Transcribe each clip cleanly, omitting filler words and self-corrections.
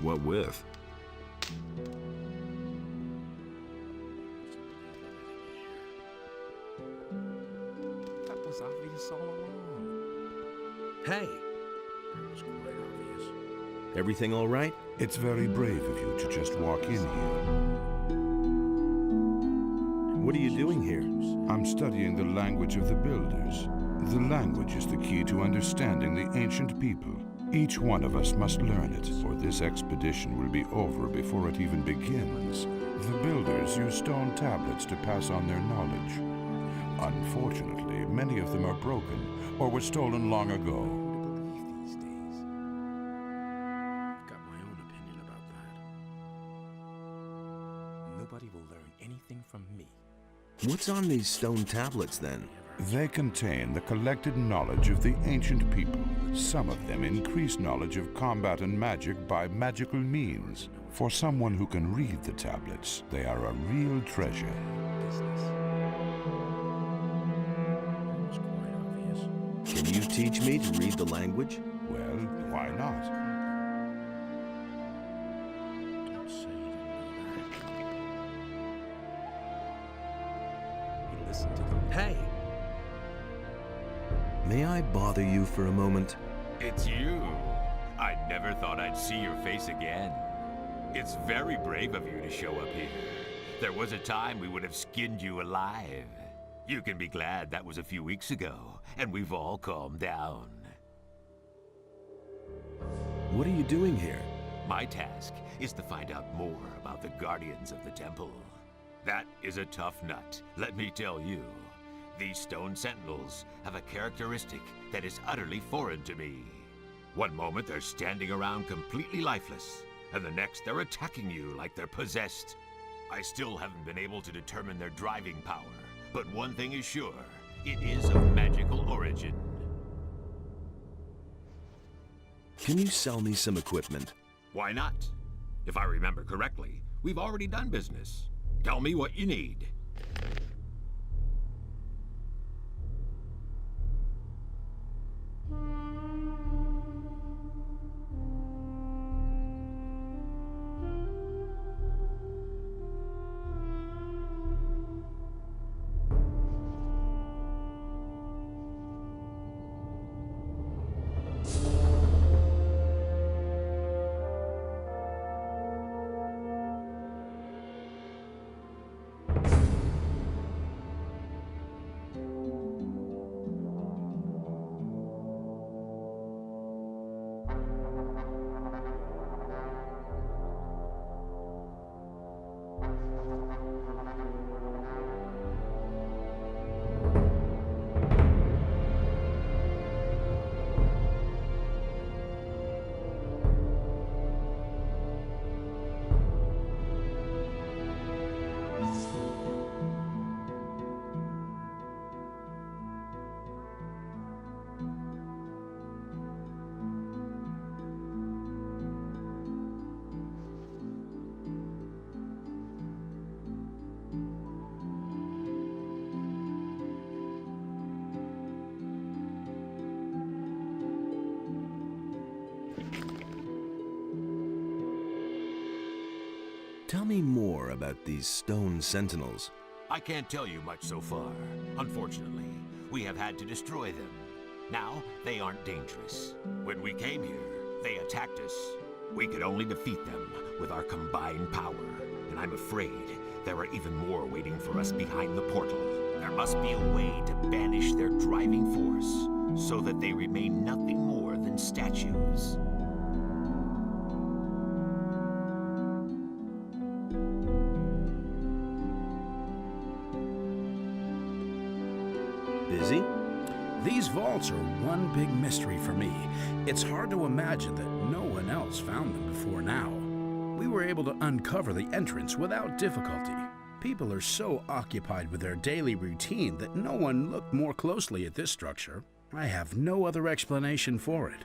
What with? That was obvious all along. Hey! That was quite obvious. Everything all right? It's very brave of you to just walk in here. What are you doing here? I'm studying the language of the builders. The language is the key to understanding the ancient people. Each one of us must learn it, or this expedition will be over before it even begins. The builders use stone tablets to pass on their knowledge. Unfortunately, many of them are broken or were stolen long ago. Believe these days. I've got my own opinion about that. Nobody will learn anything from me. What's on these stone tablets, then? They contain the collected knowledge of the ancient people. Some of them increase knowledge of combat and magic by magical means. For someone who can read the tablets, they are a real treasure. Business. That was quite obvious. Can you teach me to read the language? Well, why not? Don't say you didn't know that. He listened to them. Hey! May I bother you for a moment? It's you. I never thought I'd see your face again. It's very brave of you to show up here. There was a time we would have skinned you alive. You can be glad that was a few weeks ago, and we've all calmed down. What are you doing here? My task is to find out more about the Guardians of the Temple. That is a tough nut, let me tell you. These stone sentinels have a characteristic that is utterly foreign to me. One moment they're standing around completely lifeless, and the next they're attacking you like they're possessed. I still haven't been able to determine their driving power, but one thing is sure, it is of magical origin. Can you sell me some equipment? Why not? If I remember correctly, we've already done business. Tell me what you need. Tell me more about these stone sentinels. I can't tell you much so far. Unfortunately, we have had to destroy them. Now, they aren't dangerous. When we came here, they attacked us. We could only defeat them with our combined power. And I'm afraid there are even more waiting for us behind the portal. There must be a way to banish their driving force, so that they remain nothing more than statues. Busy? These vaults are one big mystery for me. It's hard to imagine that no one else found them before now. We were able to uncover the entrance without difficulty. People are so occupied with their daily routine that no one looked more closely at this structure. I have no other explanation for it.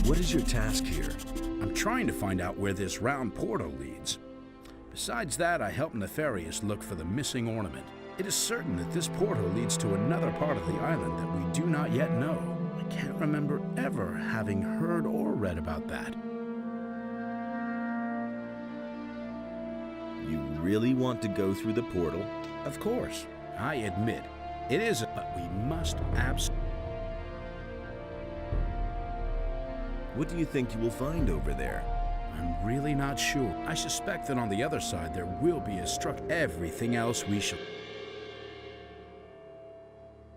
What is your task here? I'm trying to find out where this round portal leads. Besides that, I help Nefarious look for the missing ornament. It is certain that this portal leads to another part of the island that we do not yet know. can't remember ever having heard or read about that. You really want to go through the portal? Of course, I admit, it is, but we must What do you think you will find over there? I'm really not sure. I suspect that on the other side there will be a structure. Everything else we shall...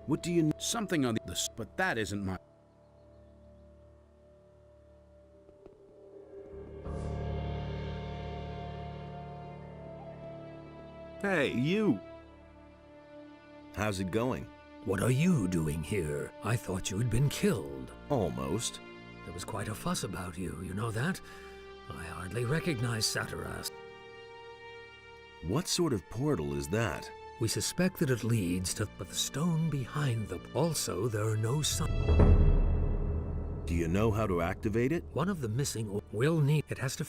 What do you... Something on the... But that isn't my... Hey, you! How's it going? What are you doing here? I thought you had been killed. Almost. There was quite a fuss about you, you know that? I hardly recognize Satiras. What sort of portal is that? We suspect that it leads to but the stone behind them. Also, there are no signs. Do you know how to activate it? One of the missing will need... It has to...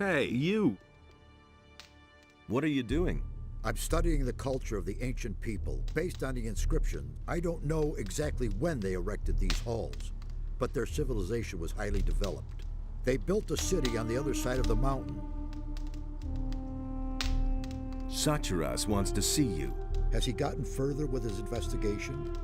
Hey, you! What are you doing? I'm studying the culture of the ancient people. Based on the inscription, I don't know exactly when they erected these halls, but their civilization was highly developed. They built a city on the other side of the mountain. Sachiras wants to see you. Has he gotten further with his investigation?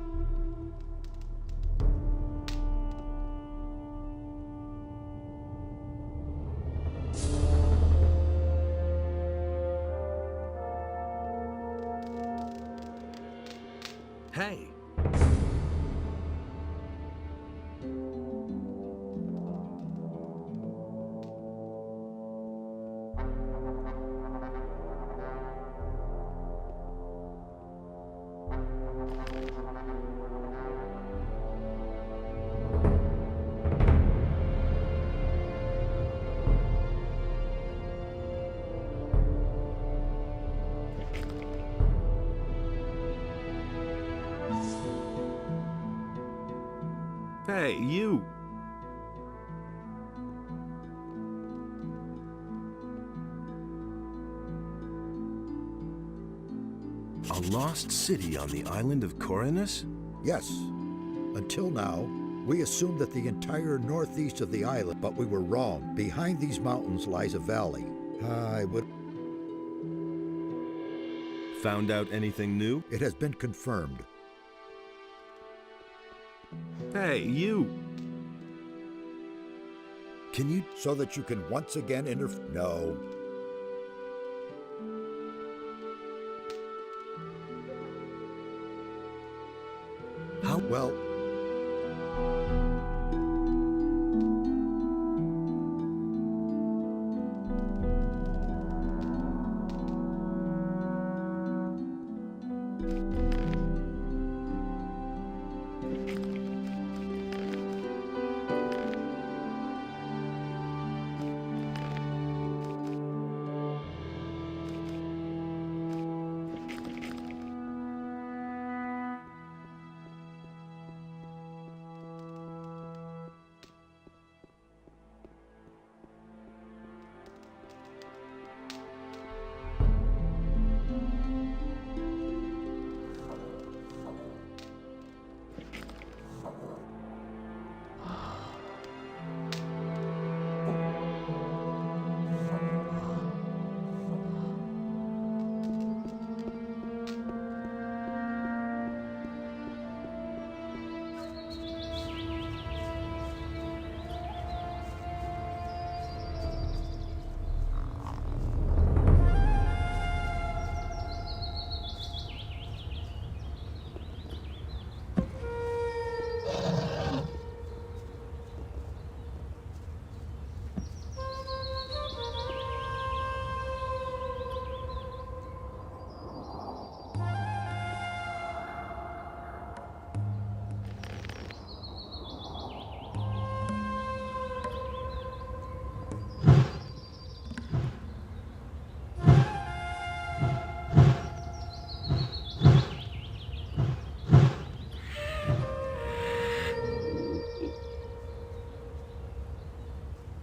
Hey! Hey, you! A lost city on the island of Corinus? Yes. Until now, we assumed that the entire northeast of the island, but we were wrong. Behind these mountains lies a valley. I would... Found out anything new? It has been confirmed. Hey, you! Can you... So that you can once again No. How... Well...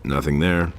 Nothing there.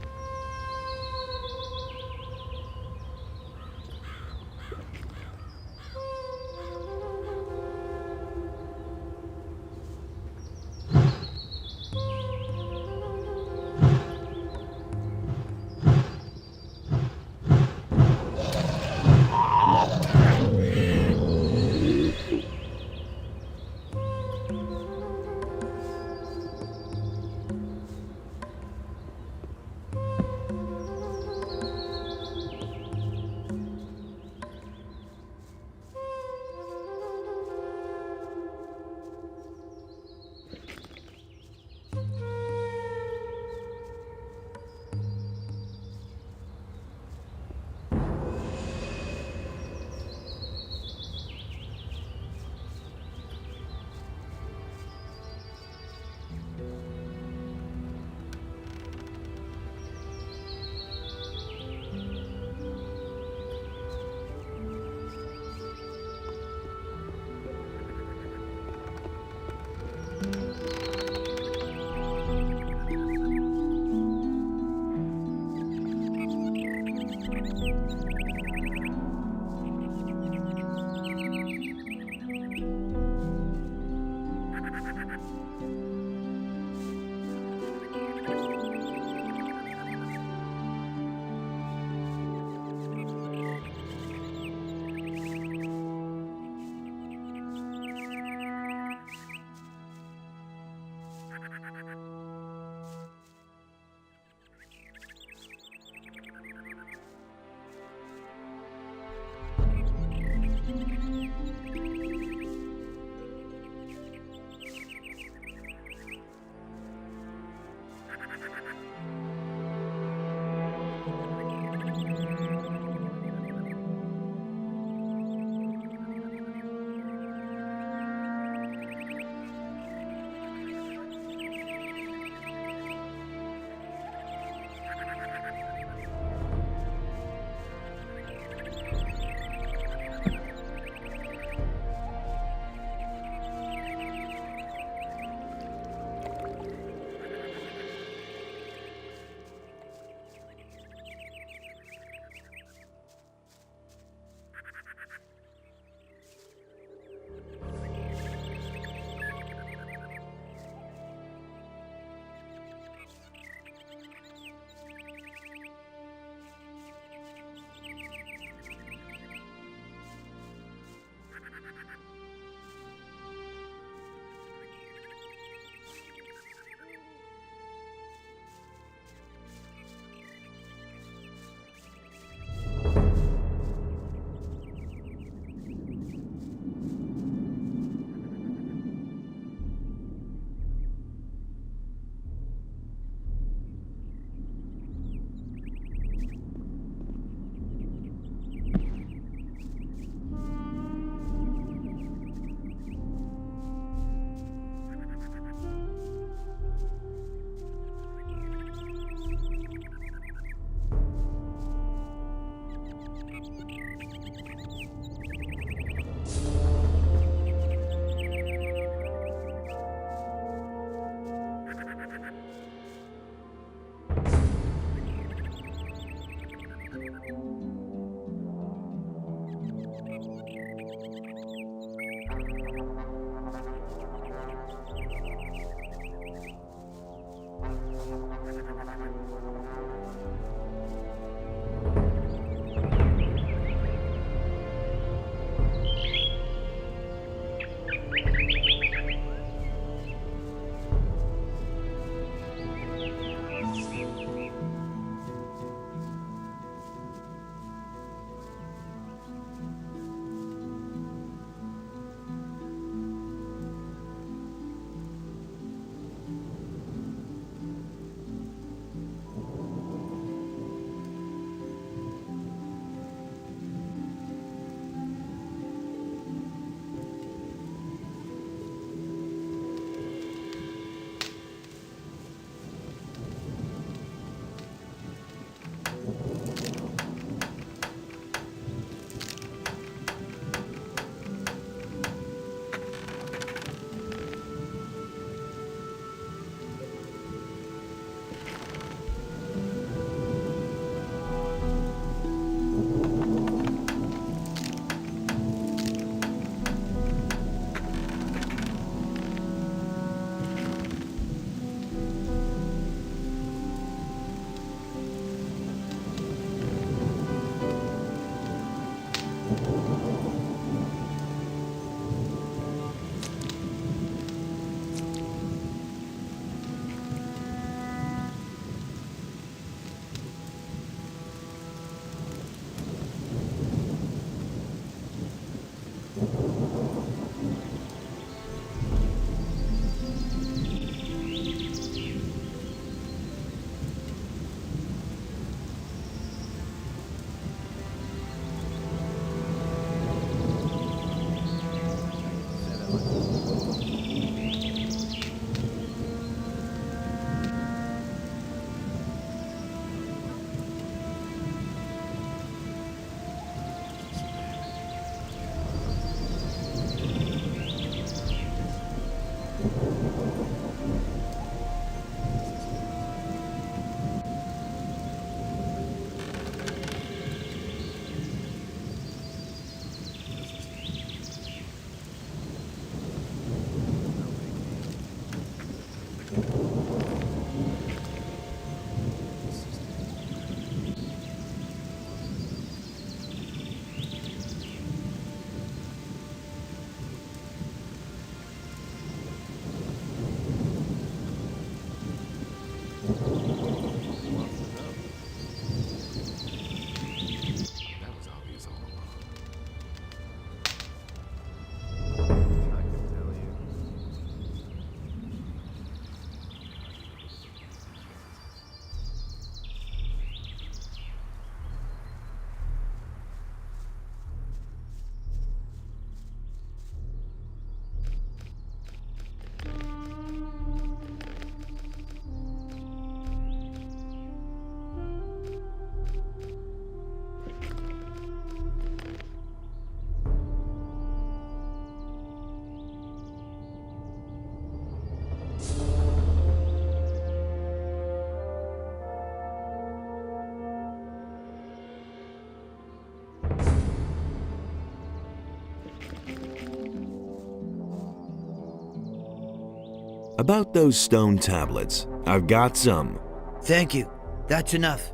About those stone tablets, I've got some. Thank you. That's enough.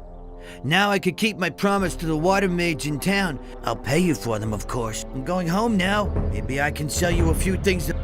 Now I could keep my promise to the water mage in town. I'll pay you for them, of course. I'm going home now. Maybe I can sell you a few things that...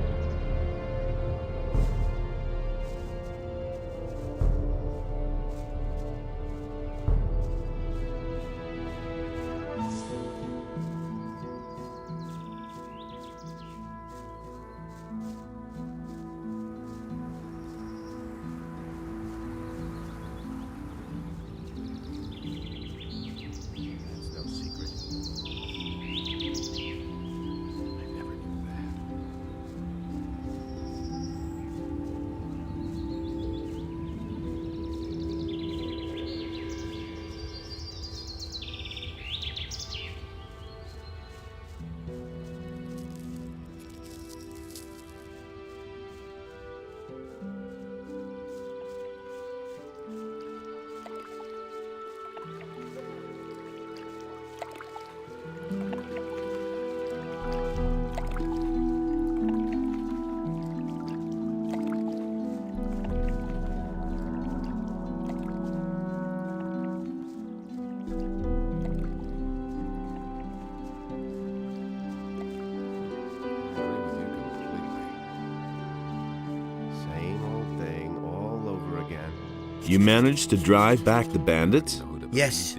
You managed to drive back the bandits? Yes,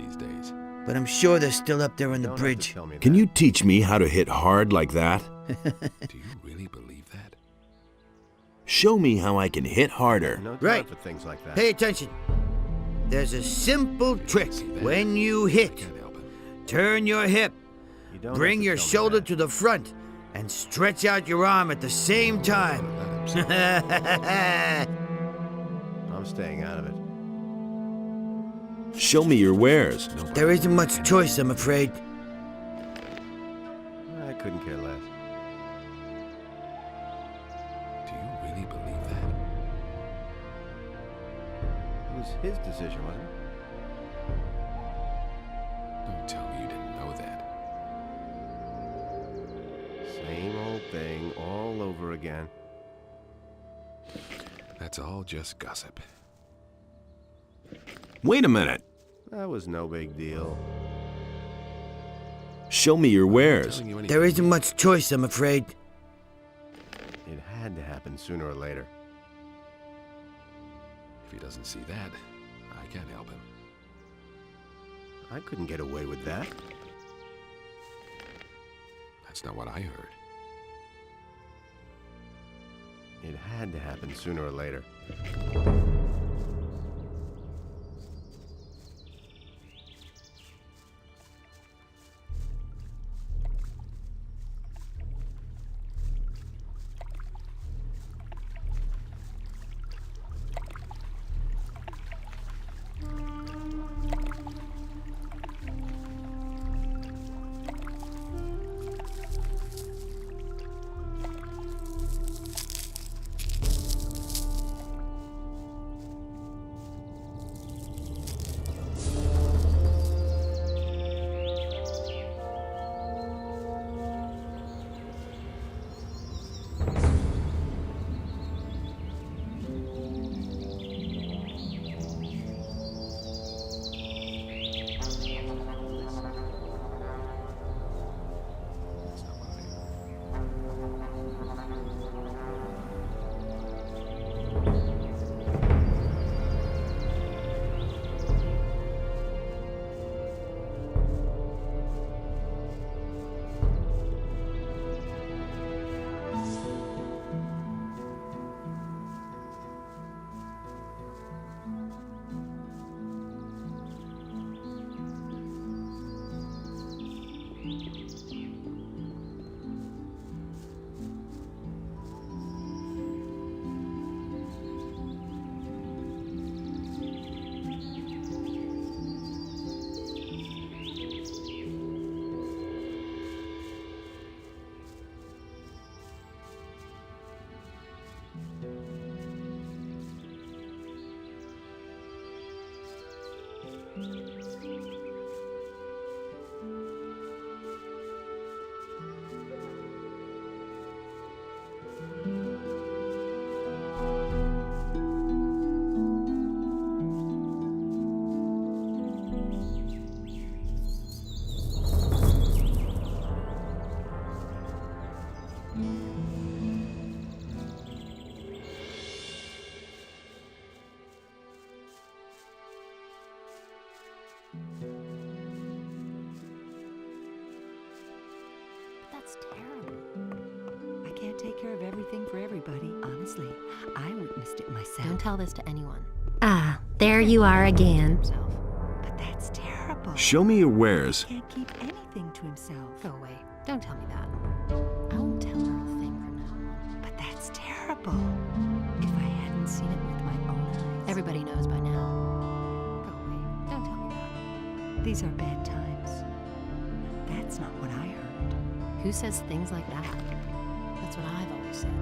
but I'm sure they're still up there on the bridge. Can you teach me how to hit hard like that? Do you really believe that? Show me how I can hit harder. Right. For things like that. Pay attention. There's a simple trick. When you hit, turn your hip, You don't bring have to your tell me shoulder that. to the front, and stretch out your arm at the same time. I'm staying out of it. Show me your wares. There isn't much choice, I'm afraid. I couldn't care less. Do you really believe that? It was his decision, wasn't it? Don't tell me you didn't know that. Same old thing all over again. That's all just gossip. Wait a minute. That was no big deal. Show me your wares. Telling you anything. There isn't much choice, I'm afraid. It had to happen sooner or later. If he doesn't see that, I can't help him. I couldn't get away with that. That's not what I heard. It had to happen sooner or later. That's terrible. I can't take care of everything for everybody. Honestly, I witnessed it myself. Don't tell this to anyone. Ah, there you are again. But that's terrible. Show me your wares. He can't keep anything to himself. Go away. Don't tell me that. I won't tell her a thing from now on. But that's terrible. If I hadn't seen it with my own eyes. Everybody knows by now. Go away. Don't tell me that. These are bad times. That's not what I heard. Who says things like that? That's what I've always said.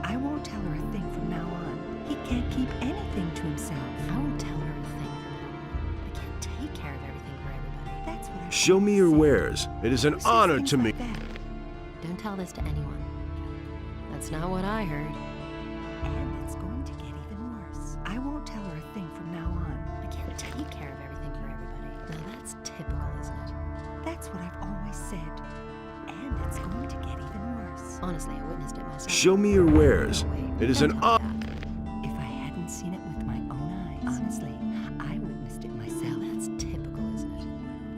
I won't tell her a thing from now on. He can't keep anything to himself. I won't tell her a thing from now on. I can't take care of everything for everybody. That's what I Show me your wares. It is an Who says honor things to me. like that? Don't tell this to anyone. That's not what I heard. And it's going to get even worse. I won't tell her a thing from now on. I can't take care of everything for everybody. Now that's typical, isn't it? That's what I've always said. And it's going to get even worse. Honestly, I witnessed it myself. Show me your wares. Go away. It is Don't an tell honor. me that. If I hadn't seen it with my own eyes. Honestly, I witnessed it Now myself. that's typical, isn't it?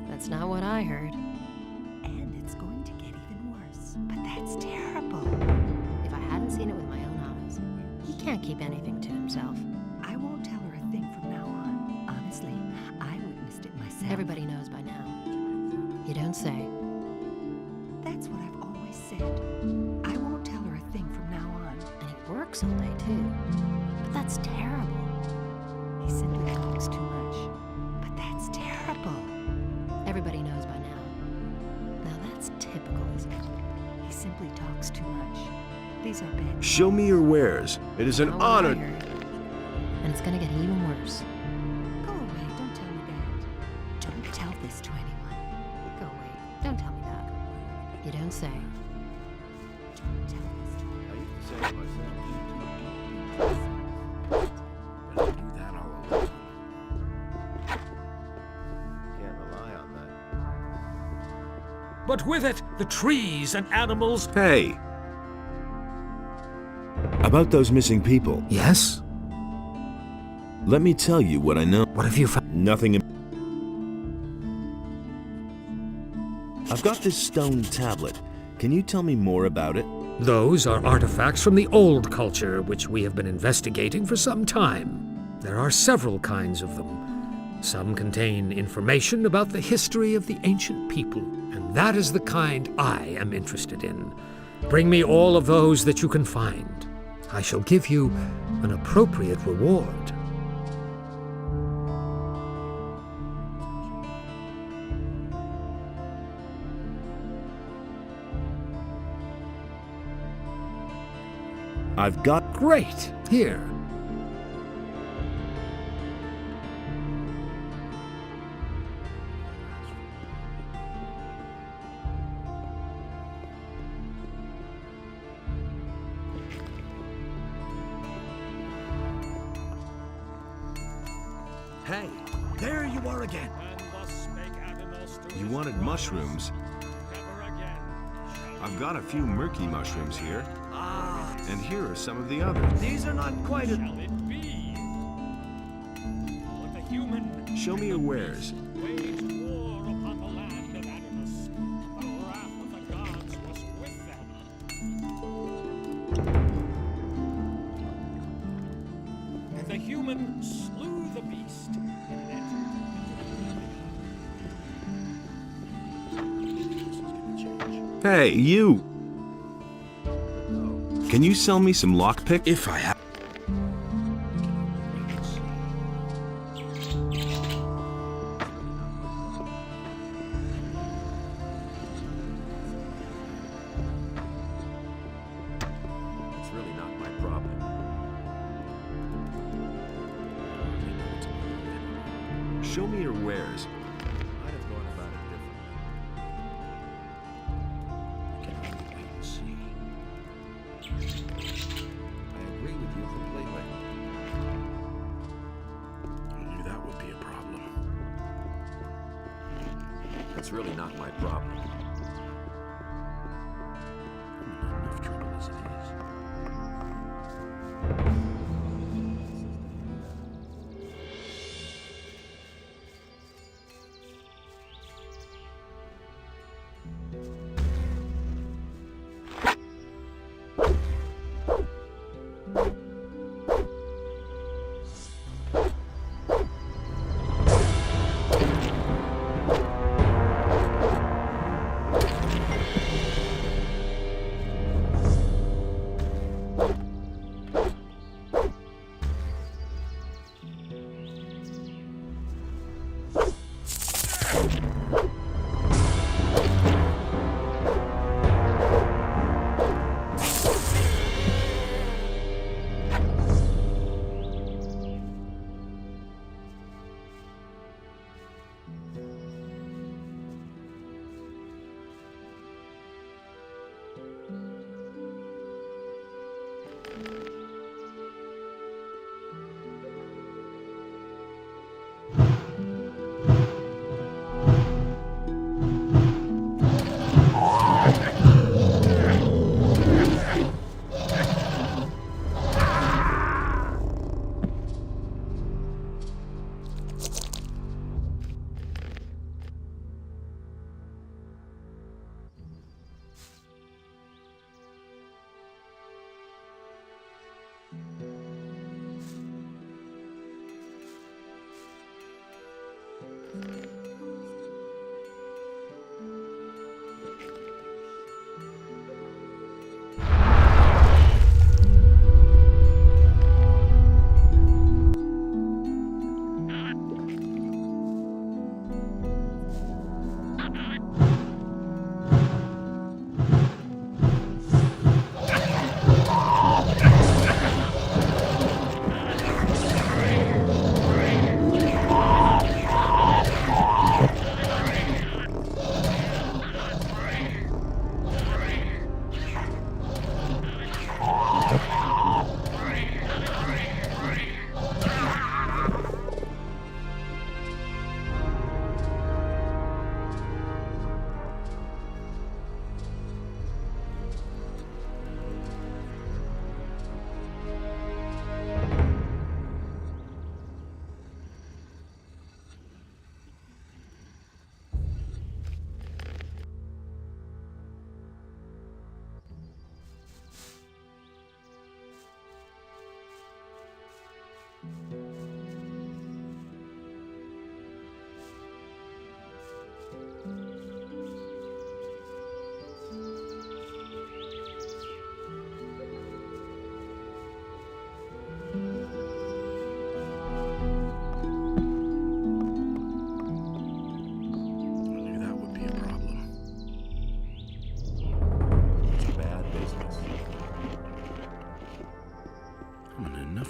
That's not what I heard. And it's going to get even worse. But that's terrible. If I hadn't seen it with my own eyes, he can't keep anything to himself. I won't tell her a thing from now on. Honestly, I witnessed it myself. Everybody knows by now. You don't say. That's what I've always said. I won't tell her a thing from now on. And he works all day, too. But that's terrible. He simply talks too much. But that's terrible. Everybody knows by now. Now that's typical, isn't it? He simply talks too much. These are bad. Show me your wares. It is an Not what I honor. heard. And it's gonna get even worse. Go away, don't tell me that. Don't tell this to anyone. Go away. Don't tell me that. You don't say. Don't tell this to anyone. I used to say it myself. But I knew that all along. Can't rely on that. But with it, the trees and animals. Hey. About those missing people. Yes? Let me tell you what I know. What have you found? Nothing. I've got this stone tablet. Can you tell me more about it? Those are artifacts from the old culture, which we have been investigating for some time. There are several kinds of them. Some contain information about the history of the ancient people, and that is the kind I am interested in. Bring me all of those that you can find. I shall give you an appropriate reward. I've got. Great! Here. Hey, there you are again. You wanted mushrooms. I've got a few murky mushrooms here. And here are some of the others. These are not quite as... Show me your wares. The human slew the beast. Hey, you! Can you sell me some lockpick? If I have. It's really not my problem. Show me your wares. I'd have gone about it differently. Can only wait and see. I agree with you completely. I knew that would be a problem. That's really not my problem. I'm not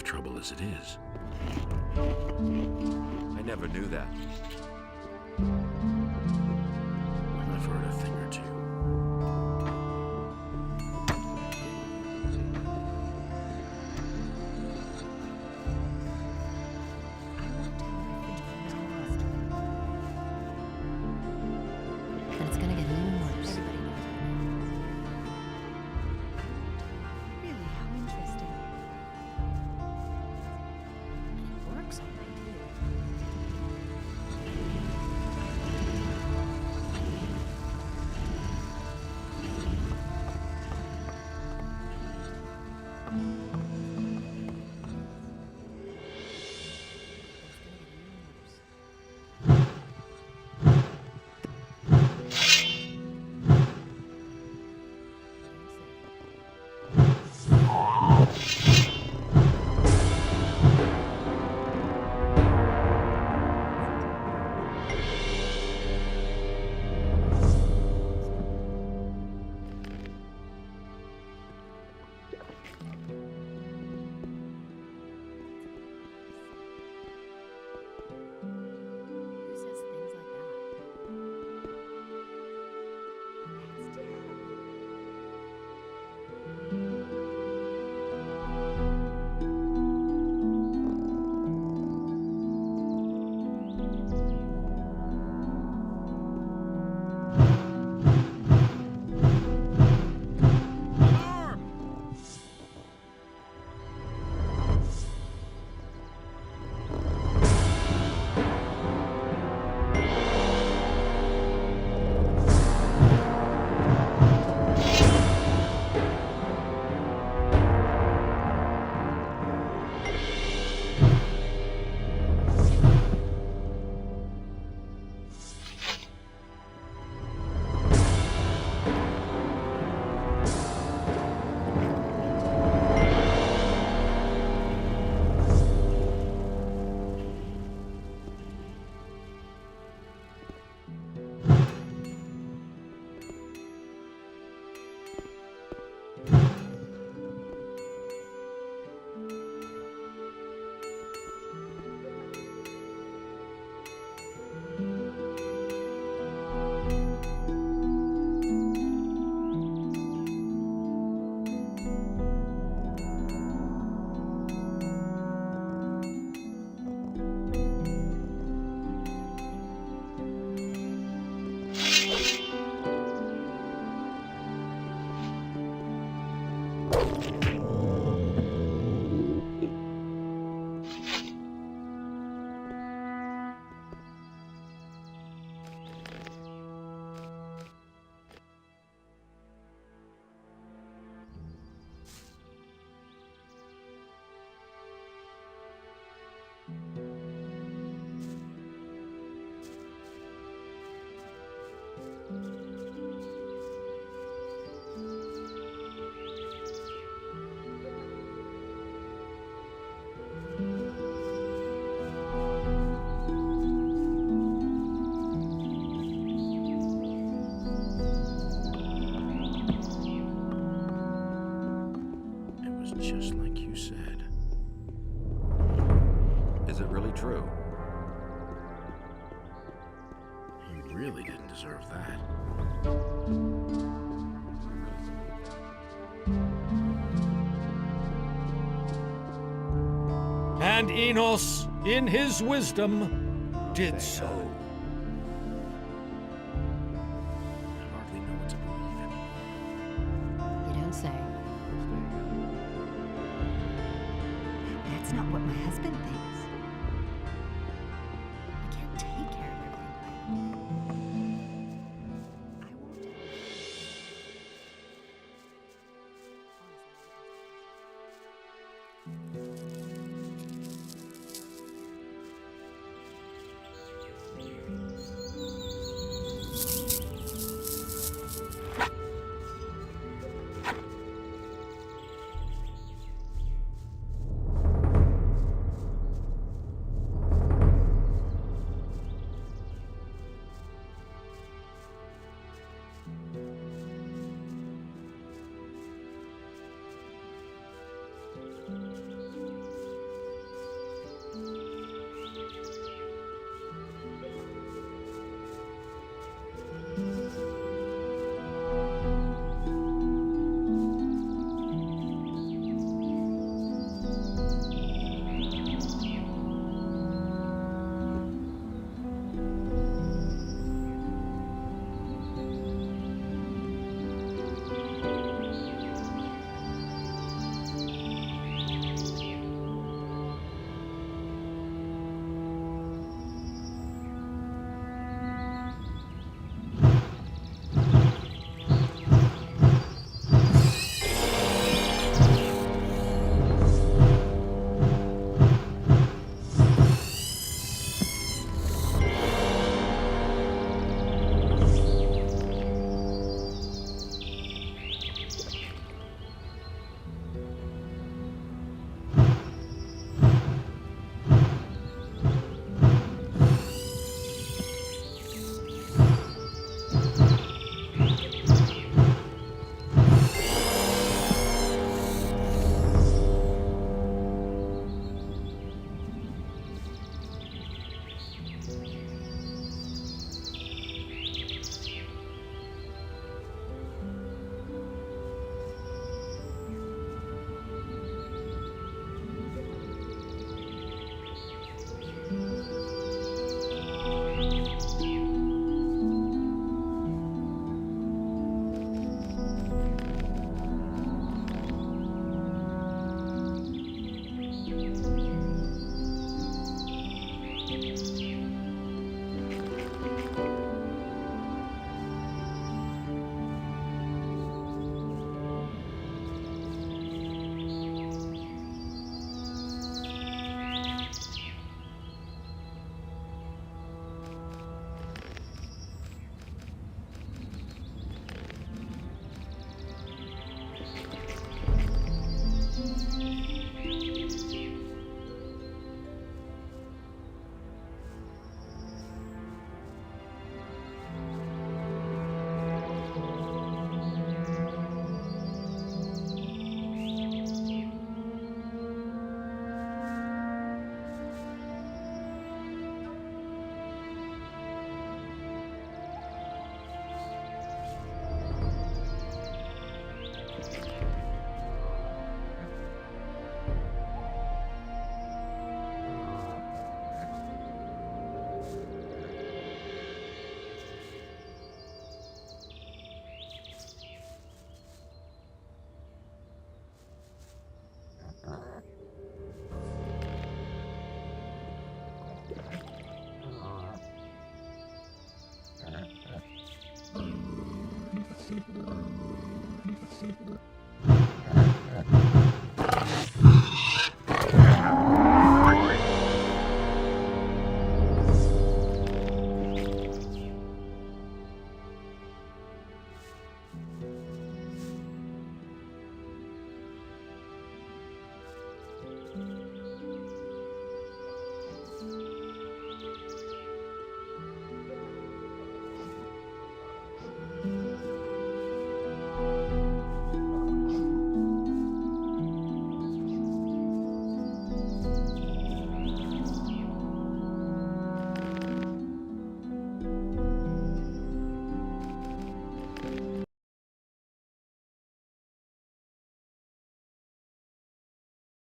trouble as it is. I never knew that. I've heard a thing or two. And it's gonna get even worse. Really, how interesting. It works all right, too. Who says things like that? That's terrible. Just like you said. Is it really true? He really didn't deserve that. And Enos, in his wisdom, did so. I hardly know what to believe anymore. You don't say. That's not what my husband thinks. I can't take care of everything. I won't. Yes.